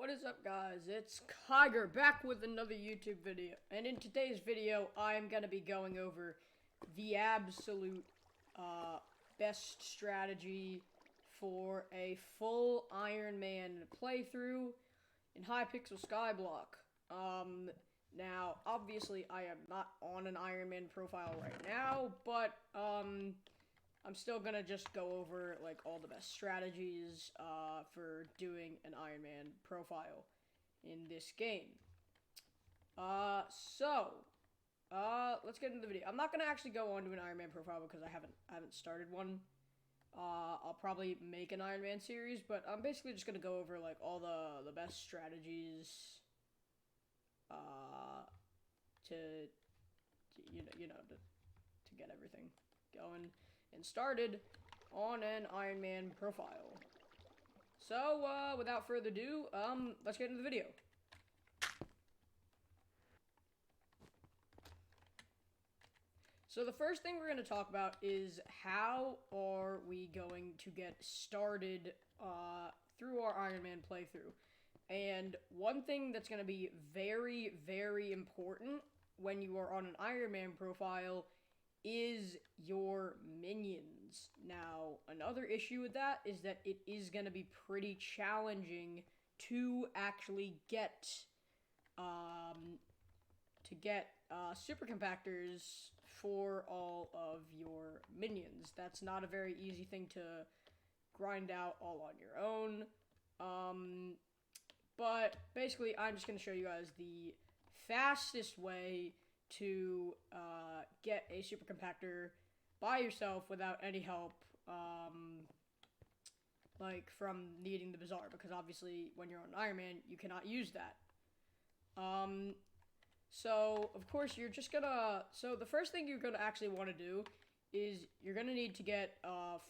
What is up, guys? It's Kiger back with another YouTube video, and in today's video I'm gonna be going over the absolute best strategy for a full Iron Man playthrough in Hypixel Skyblock. Now obviously I am not on an Iron Man profile right now, but I'm still gonna just go over like all the best strategies for doing an Iron Man profile in this game. Let's get into the video. I'm not gonna actually go on to an Iron Man profile because I haven't started one. I'll probably make an Iron Man series, but I'm basically just gonna go over like all the best strategies to get everything going and started on an Iron Man profile. So, without further ado, let's get into the video. So the first thing we're going to talk about is how are we going to get started through our Iron Man playthrough. And one thing that's going to be very, very important when you are on an Iron Man profile is your minions. Now, another issue with that is that it is going to be pretty challenging to actually get super compactors for all of your minions. That's not a very easy thing to grind out all on your own. But basically, I'm just going to show you guys the fastest way to get a super compactor by yourself without any help, like from needing the bazaar, because obviously when you're on Iron Man, you cannot use that. So of course you're just gonna, so the first thing you're gonna actually want to do is you're gonna need to get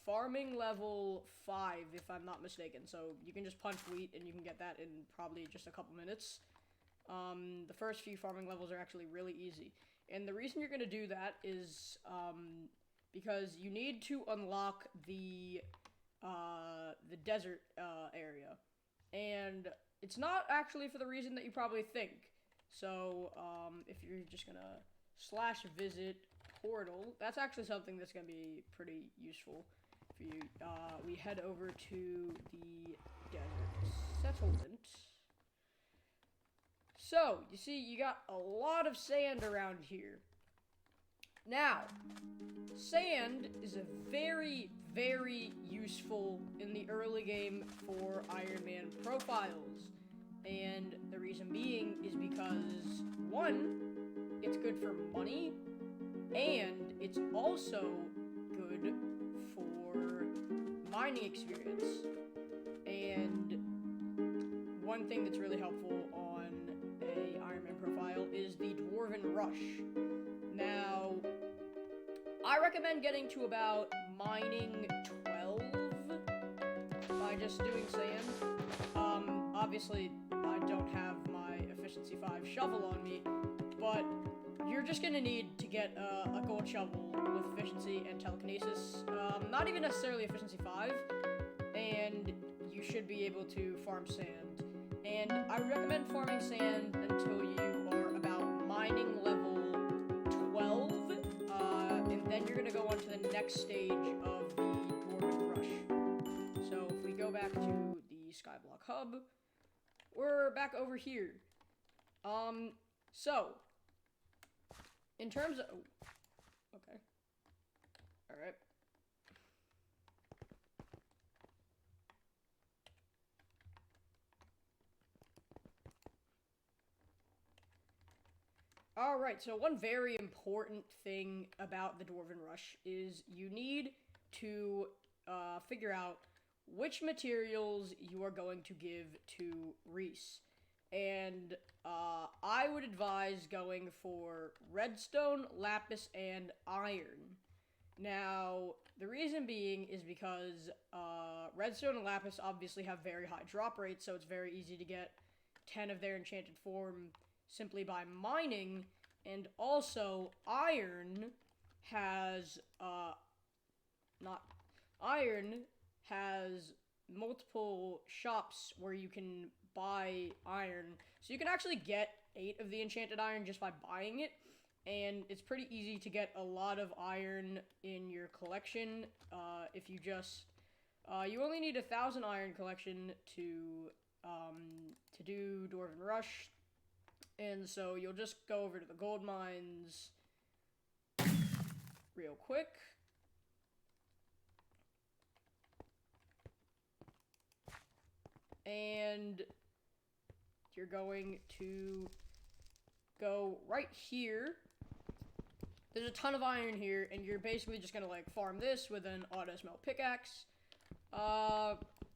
farming level 5, if I'm not mistaken. So you can just punch wheat and you can get that in probably just a couple minutes. The first few farming levels are actually really easy. And the reason you're going to do that is because you need to unlock the desert area. And it's not actually for the reason that you probably think. So if you're just going to /visit portal, that's actually something that's going to be pretty useful for you. We head over to the desert settlement. So, you see, you got a lot of sand around here. Now, sand is a very, very useful in the early game for Iron Man profiles. And the reason being is because, one, it's good for money, and it's also good for mining experience. And one thing that's really helpful on a Iron Man profile is the Dwarven Rush. Now, I recommend getting to about mining 12 by just doing sand. Obviously, I don't have my efficiency 5 shovel on me, but you're just gonna need to get a gold shovel with efficiency and telekinesis. Not even necessarily efficiency 5, and you should be able to farm sand. And I recommend farming sand until you are about mining level 12, and then you're going to go on to the next stage of the Dwarven Rush. So if we go back to the Skyblock hub, we're back over here. So, in terms of... Oh, okay. Alright. Alright, so one very important thing about the Dwarven Rush is you need to figure out which materials you are going to give to Reese. And I would advise going for redstone, lapis, and iron. Now, the reason being is because redstone and lapis obviously have very high drop rates, so it's very easy to get 10 of their enchanted form simply by mining, and also iron has multiple shops where you can buy iron. So you can actually get 8 of the enchanted iron just by buying it. And it's pretty easy to get a lot of iron in your collection. If you just, you only need 1,000 iron collection to do Dwarven Rush. And so you'll just go over to the gold mines real quick. And you're going to go right here. There's a ton of iron here, and you're basically just gonna like farm this with an auto smelt pickaxe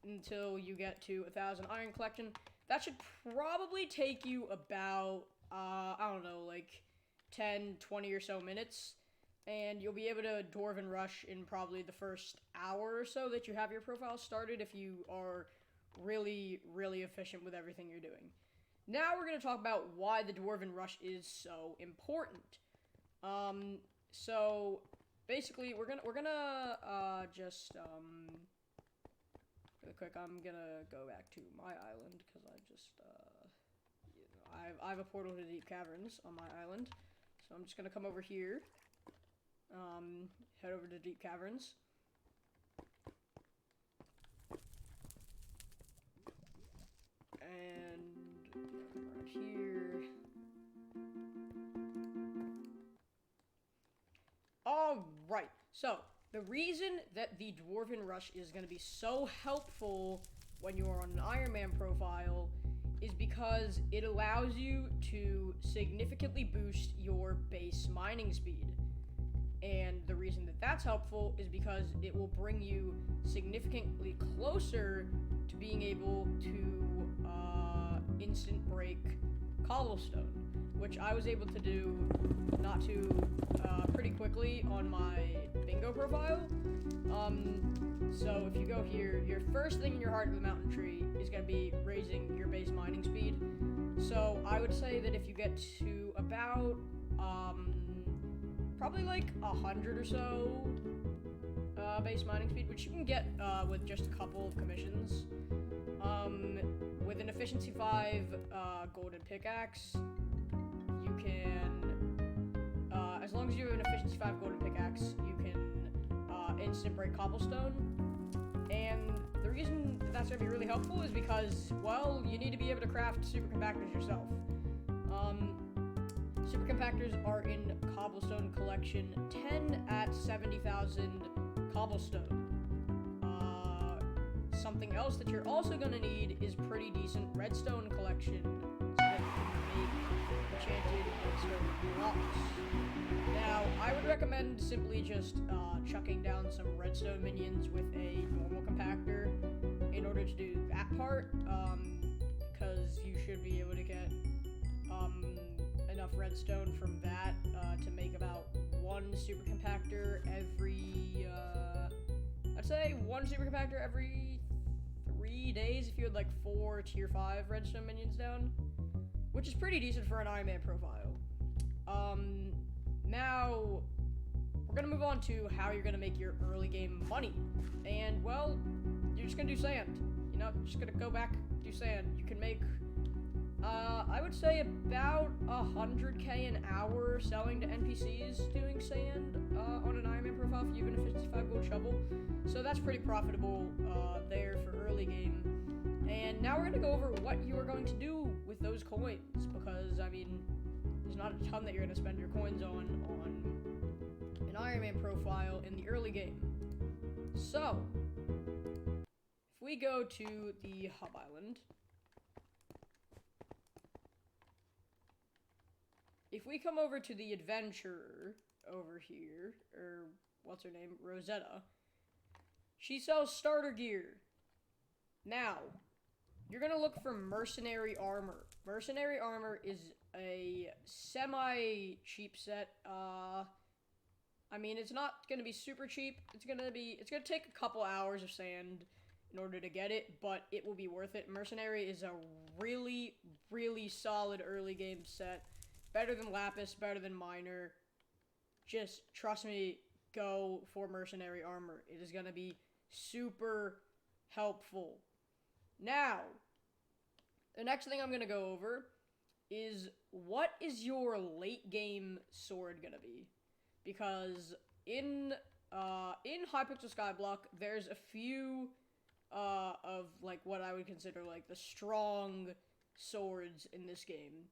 until you get to 1,000 iron collection. That should probably take you about I don't know, like 10, 20 or so minutes, and you'll be able to Dwarven Rush in probably the first hour or so that you have your profile started if you are really, really efficient with everything you're doing. Now we're going to talk about why the Dwarven Rush is so important. So basically we're gonna just really quick, I'm gonna go back to my island because I have a portal to deep caverns on my island. So I'm just gonna come over here, head over to deep caverns. And right here. Alright, so the reason that the Dwarven Rush is going to be so helpful when you are on an Ironman profile is because it allows you to significantly boost your base mining speed. And the reason that that's helpful is because it will bring you significantly closer to being able to instant break cobblestone, which I was able to do pretty quickly on my bingo profile. So if you go here, your first thing in your heart of the mountain tree is going to be raising your base mining speed. So I would say that if you get to about probably like 100 or so base mining speed, which you can get with just a couple of commissions, with an efficiency 5 golden pickaxe, you can, as long as you have an efficiency 5 golden pickaxe, you can instant break cobblestone. And the reason that that's going to be really helpful is because, well, you need to be able to craft super compactors yourself. Super compactors are in cobblestone collection 10 at 70,000 cobblestone. Something else that you're also going to need is pretty decent redstone collection so that you can make enchanted redstone blocks. Now, I would recommend simply just chucking down some redstone minions with a normal compactor in order to do that part, because you should be able to get enough redstone from that to make about one super compactor every, I'd say one super compactor every 3 days if you had like 4 tier 5 redstone minions down, which is pretty decent for an Ironman profile. Now we're gonna move on to how you're gonna make your early game money, and well, you're just gonna do sand. You know, just gonna go back, do sand. You can make I would say about 100k an hour selling to NPCs doing sand on an Ironman profile if you have an efficiency 5 gold shovel. So that's pretty profitable there for early game. And now we're going to go over what you are going to do with those coins, because, I mean, there's not a ton that you're going to spend your coins on an Ironman profile in the early game. So, if we go to the Hub Island, if we come over to the adventurer over here, or what's her name, Rosetta, she sells starter gear. Now, you're going to look for Mercenary Armor. Mercenary Armor is a semi-cheap set. I mean, it's not going to be super cheap. It's going to take a couple hours of sand in order to get it, but it will be worth it. Mercenary is a really, really solid early game set. Better than Lapis, better than Miner. Just trust me, go for Mercenary Armor. It is going to be super, helpful. Now, the next thing I'm going to go over is what is your late game sword going to be? Because in Hypixel Skyblock, there's a few of like what I would consider like the strong swords in this game.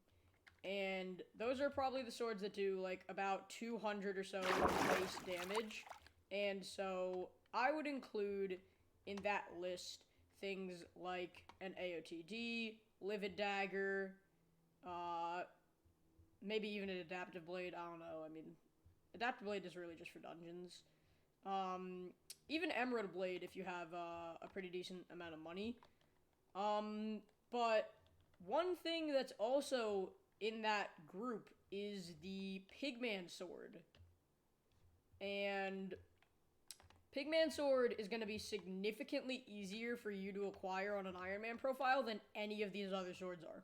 And those are probably the swords that do like about 200 or so base damage. And so I would include in that list things like an AOTD, Livid Dagger, maybe even an Adaptive Blade. I don't know. I mean, Adaptive Blade is really just for dungeons. Even Emerald Blade if you have a pretty decent amount of money. But one thing that's also in that group is the Pigman Sword. And Pigman Sword is going to be significantly easier for you to acquire on an Ironman profile than any of these other swords are.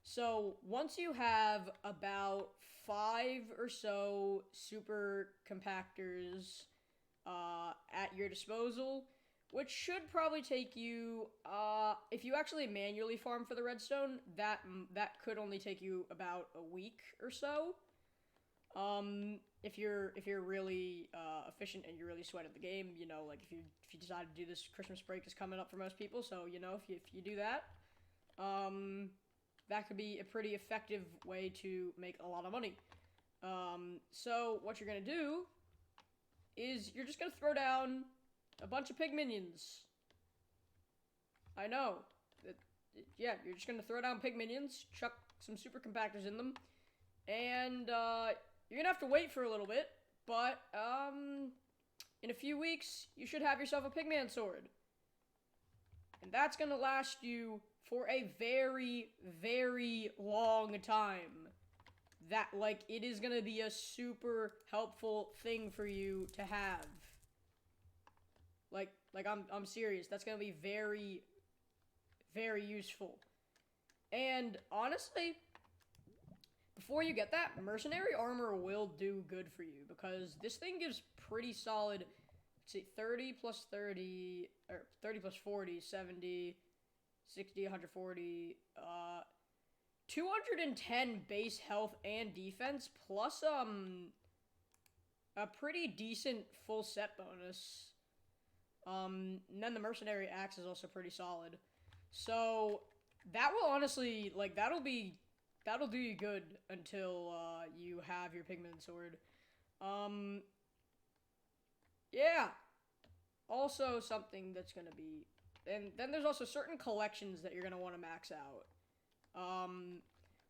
So, once you have about 5 or so super compactors at your disposal, which should probably take you, if you actually manually farm for the redstone, that could only take you about a week or so. If you're really efficient and you're really sweating the game, you know, like if you decide to do this, Christmas break is coming up for most people, so you know if you do that, that could be a pretty effective way to make a lot of money. So what you're gonna do is you're just gonna throw down a bunch of pig minions. I know. Yeah, you're just gonna throw down pig minions, chuck some super compactors in them, and you're gonna have to wait for a little bit, but in a few weeks, you should have yourself a Pigman Sword. And that's gonna last you for a very, very long time. That, like, it is gonna be a super helpful thing for you to have. Like I'm serious. That's gonna be very, very useful. And honestly, before you get that, Mercenary Armor will do good for you, because this thing gives pretty solid, let's see, 30 plus 30, or 30 plus 40, 70, 60, 140, 210 base health and defense, plus, a pretty decent full set bonus. And then the Mercenary Axe is also pretty solid. So, that will honestly, like, that'll do you good until, you have your Pigman Sword. Yeah. Also something that's gonna be, and then there's also certain collections that you're gonna want to max out.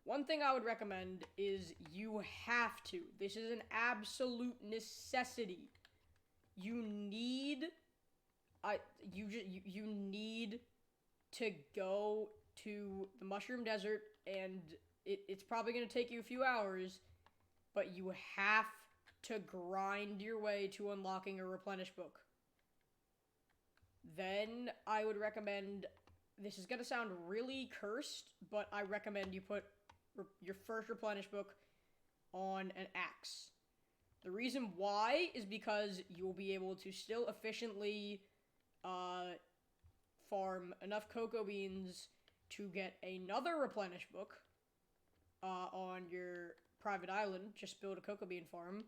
One thing I would recommend is you have to, this is an absolute necessity. You need, you need to go to the Mushroom Desert, and it's probably going to take you a few hours, but you have to grind your way to unlocking a replenish book. Then I would recommend, this is going to sound really cursed, but I recommend you put your first replenish book on an axe. The reason why is because you'll be able to still efficiently farm enough cocoa beans to get another replenish book on your private island. Just build a cocoa bean farm,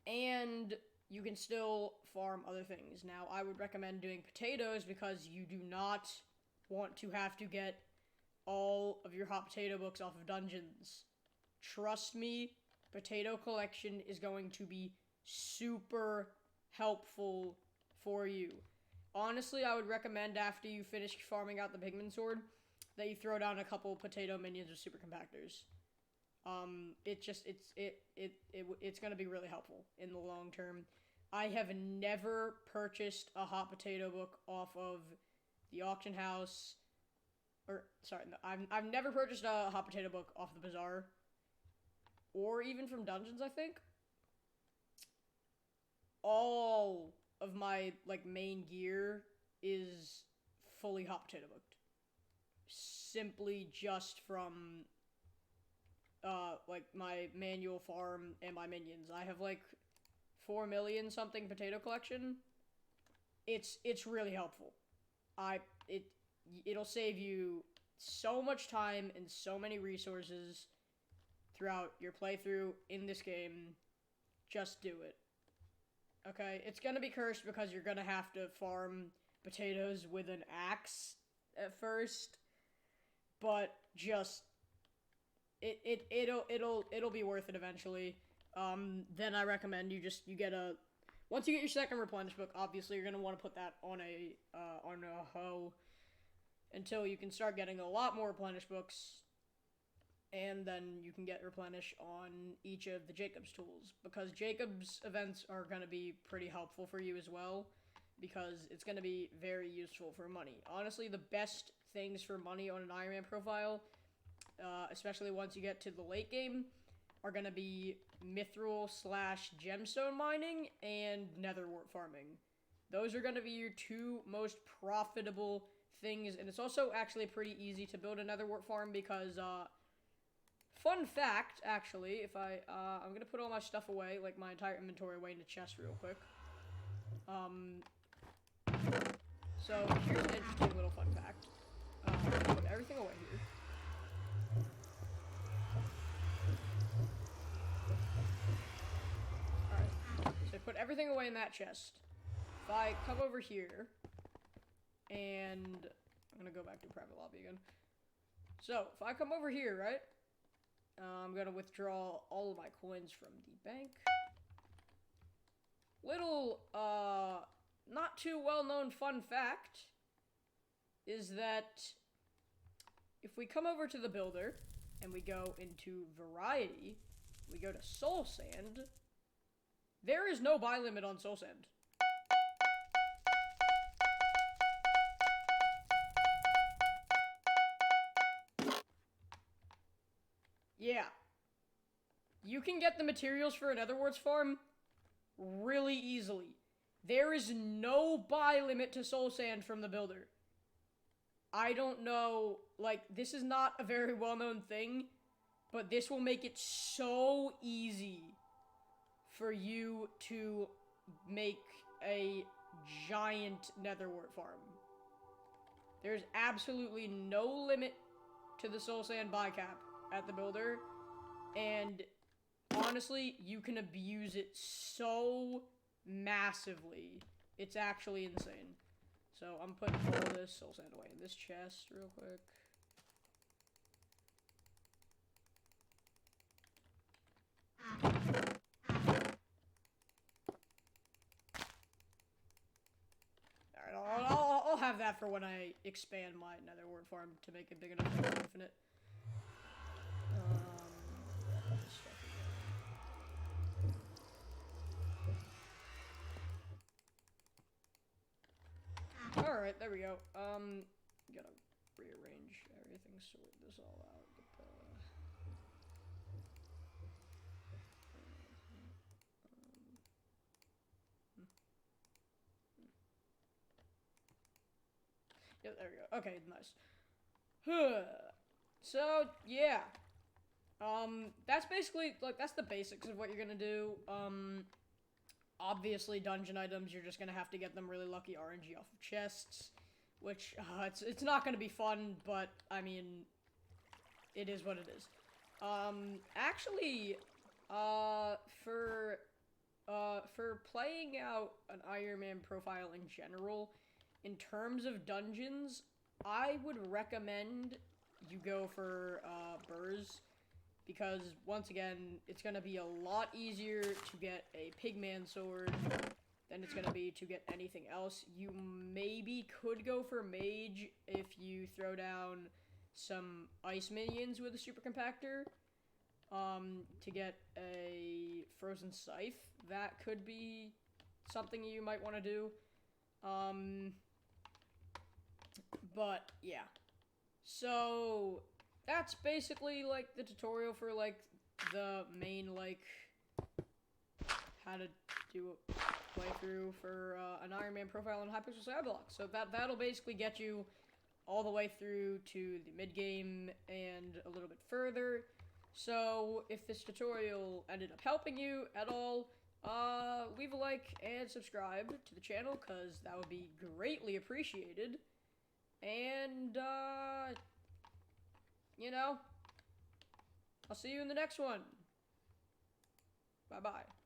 and you can still farm other things. Now, I would recommend doing potatoes, because you do not want to have to get all of your hot potato books off of dungeons. Trust me, potato collection is going to be super helpful for you. Honestly, I would recommend after you finish farming out the Pigman Sword that you throw down a couple potato minions or super compactors. It's gonna be really helpful in the long term. I have never purchased a hot potato book off of the auction house, or sorry, no, I've never purchased a hot potato book off the bazaar, or even from dungeons. I think all of my like main gear is fully hot potato booked, simply just from like my manual farm and my minions. I have like 4 million something potato collection, it's really helpful. It'll save you so much time and so many resources throughout your playthrough in this game. Just do it. Okay, it's gonna be cursed because you're gonna have to farm potatoes with an axe at first, but just it'll be worth it eventually. Then I recommend you get a once you get your second replenish book. Obviously, you're gonna want to put that on a hoe until you can start getting a lot more replenish books, and then you can get replenish on each of the Jacob's tools, because Jacob's events are going to be pretty helpful for you as well, because it's going to be very useful for money. Honestly, the best things for money on an Ironman profile, especially once you get to the late game, are going to be mithril / gemstone mining and netherwort farming. Those are going to be your two most profitable things, and it's also actually pretty easy to build a netherwort farm because, fun fact, actually, if I'm gonna put all my stuff away, like my entire inventory away in the chest real quick. So here's an interesting little fun fact. Put everything away here. Alright, so put everything away in that chest. If I come over here, and I'm gonna go back to private lobby again. So, if I come over here, right? I'm gonna withdraw all of my coins from the bank. Little, not too well-known fun fact is that if we come over to the builder and we go into variety, we go to soul sand, there is no buy limit on soul sand. Yeah. You can get the materials for a netherwarts farm really easily. There is no buy limit to soul sand from the builder. I don't know, like, this is not a very well-known thing, but this will make it so easy for you to make a giant netherwort farm. There's absolutely no limit to the soul sand buy cap at the builder, and honestly, you can abuse it so massively. It's actually insane. So I'm putting all this soul sand away in this chest real quick. Alright, I'll have that for when I expand my netherwort farm to make it big enough to go infinite. Alright, there we go. Gotta rearrange everything, sort this all out. Yeah, there we go. Okay, nice. So, yeah. That's basically, like, that's the basics of what you're gonna do. Obviously, dungeon items, you're just gonna have to get them really lucky RNG off of chests, which, it's not gonna be fun, but, I mean, it is what it is. Actually, for playing out an Ironman profile in general, in terms of dungeons, I would recommend you go for, burrs, because, once again, it's gonna be a lot easier to get a Pigman Sword than it's gonna be to get anything else. You maybe could go for Mage if you throw down some ice minions with a super compactor, to get a frozen scythe. That could be something you might want to do. But, yeah. So, that's basically, like, the tutorial for, like, the main, like, how to do a playthrough for, an Ironman profile on Hypixel Skyblock. So that'll basically get you all the way through to the mid-game and a little bit further. So, if this tutorial ended up helping you at all, leave a like and subscribe to the channel, because that would be greatly appreciated. And, you know, I'll see you in the next one. Bye-bye.